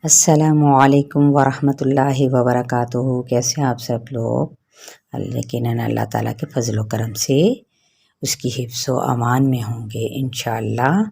السلام علیکم ورحمۃ اللہ وبرکاتہ۔ کیسے ہیں آپ سب لوگ؟ یقیناً اللہ تعالیٰ کے فضل و کرم سے اس کی حفظ و امان میں ہوں گے انشاءاللہ۔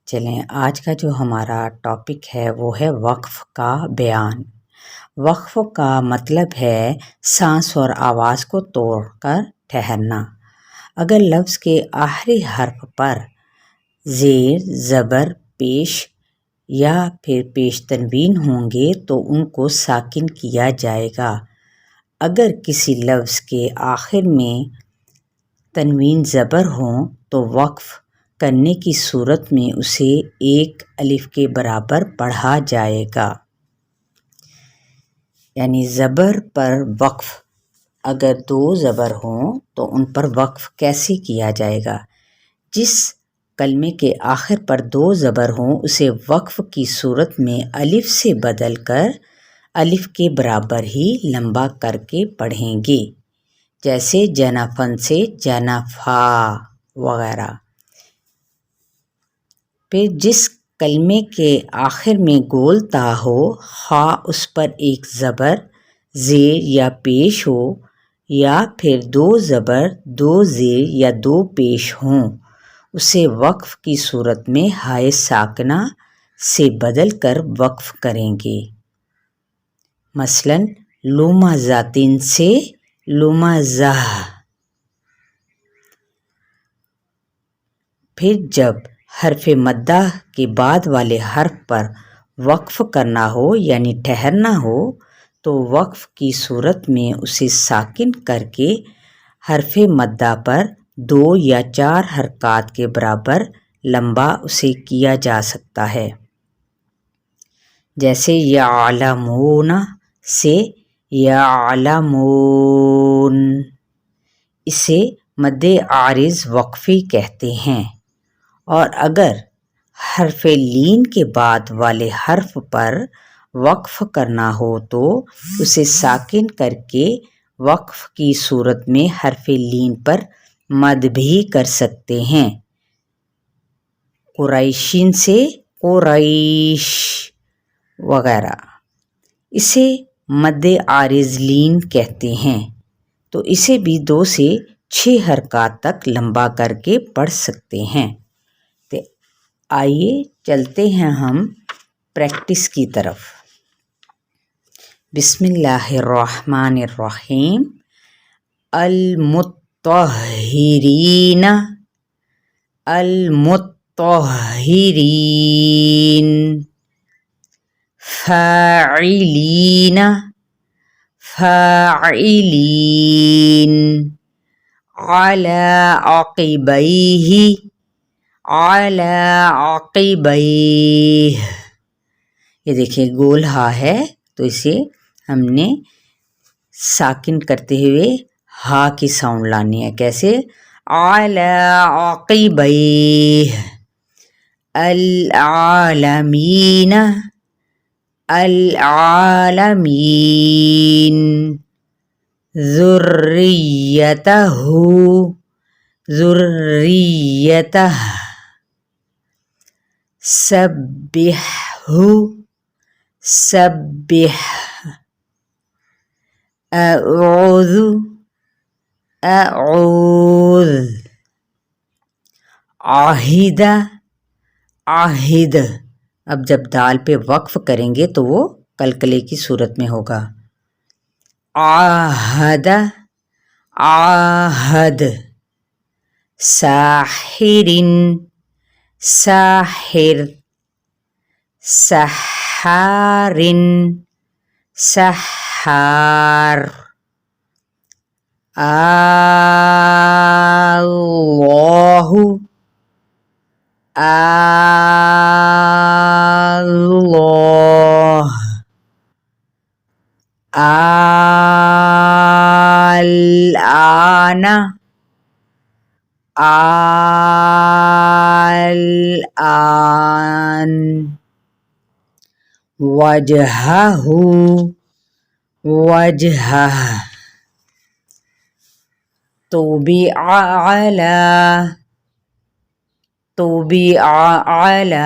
چلیں، آج کا جو ہمارا ٹاپک ہے وہ ہے وقف کا بیان۔ وقف کا مطلب ہے سانس اور آواز کو توڑ کر ٹھہرنا۔ اگر لفظ کے آخری حرف پر زیر، زبر، پیش یا پھر پیش تنوین ہوں گے تو ان کو ساکن کیا جائے گا۔ اگر کسی لفظ کے آخر میں تنوین زبر ہوں تو وقف کرنے کی صورت میں اسے ایک الف کے برابر پڑھا جائے گا۔ یعنی زبر پر وقف، اگر دو زبر ہوں تو ان پر وقف کیسے کیا جائے گا؟ جس کلمے کے آخر پر دو زبر ہوں اسے وقف کی صورت میں الف سے بدل کر الف کے برابر ہی لمبا کر کے پڑھیں گے، جیسے جنفن سے جنفا وغیرہ۔ پھر جس کلمے کے آخر میں گول تا ہو، خواہ اس پر ایک زبر، زیر یا پیش ہو یا پھر دو زبر، دو زیر یا دو پیش ہوں، اسے وقف کی صورت میں ہائے ساکنہ سے بدل کر وقف کریں گے۔ مثلاً لمزۃ سے لمزہ۔ پھر جب حرف مدہ کے بعد والے حرف پر وقف کرنا ہو یعنی ٹھہرنا ہو تو وقف کی صورت میں اسے ساکن کر کے حرف مدہ پر 2 یا 4 حرکات کے برابر لمبا اسے کیا جا سکتا ہے، جیسے یعلمون سے یعلمون۔ اسے مد عارض وقفی کہتے ہیں۔ اور اگر حرف لین کے بعد والے حرف پر وقف کرنا ہو تو اسے ساکن کر کے وقف کی صورت میں حرف لین پر مد بھی کر سکتے ہیں۔ قریشین سے قریش وغیرہ۔ اسے مد عارض لین کہتے ہیں، تو اسے بھی 2 سے 6 حرکات تک لمبا کر کے پڑھ سکتے ہیں۔ تو آئیے چلتے ہیں ہم پریکٹس کی طرف۔ بسم اللہ الرحمن الرحیم۔ المطہرین، المطہرین۔ فاعلین، فاعلین۔ علی عقبیہ، علی عقبیہ۔ یہ دیکھیں گول ہا ہے تو اسے ہم نے ساکن کرتے ہوئے ہا کی ساؤنڈ لانی ہے۔ کیسے؟ علی عقبیہ۔ العالمین، العالمین۔ ذریتہ، ذریتہ۔ سبحہ، سبح۔ اعوذ، اعوذ۔ عاہد، عاہد۔ اب جب دال پہ وقف کریں گے تو وہ قلقلے کی صورت میں ہوگا۔ عاہد، عاہد۔ ساحر، ساحر۔ سحار، سحار۔ اللہ، اللہ۔ الآن، الآن۔ وجہہ، وجہہ۔ طبع علی، طبع علی۔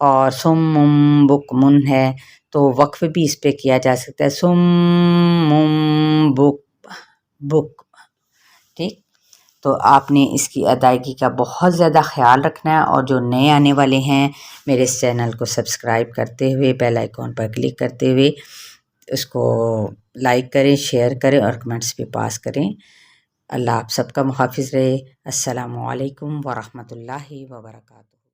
اور سم بکمن ہے تو وقف بھی اس پہ کیا جا سکتا ہے، سم بک، ٹھیک۔ تو آپ نے اس کی ادائیگی کا بہت زیادہ خیال رکھنا ہے، اور جو نئے آنے والے ہیں میرے اس چینل کو سبسکرائب کرتے ہوئے بیل آئیکن پر کلک کرتے ہوئے اس کو لائک کریں، شیئر کریں اور کمنٹس بھی پاس کریں۔ اللہ آپ سب کا محافظ رہے۔ السلام علیکم ورحمۃ اللہ وبرکاتہ۔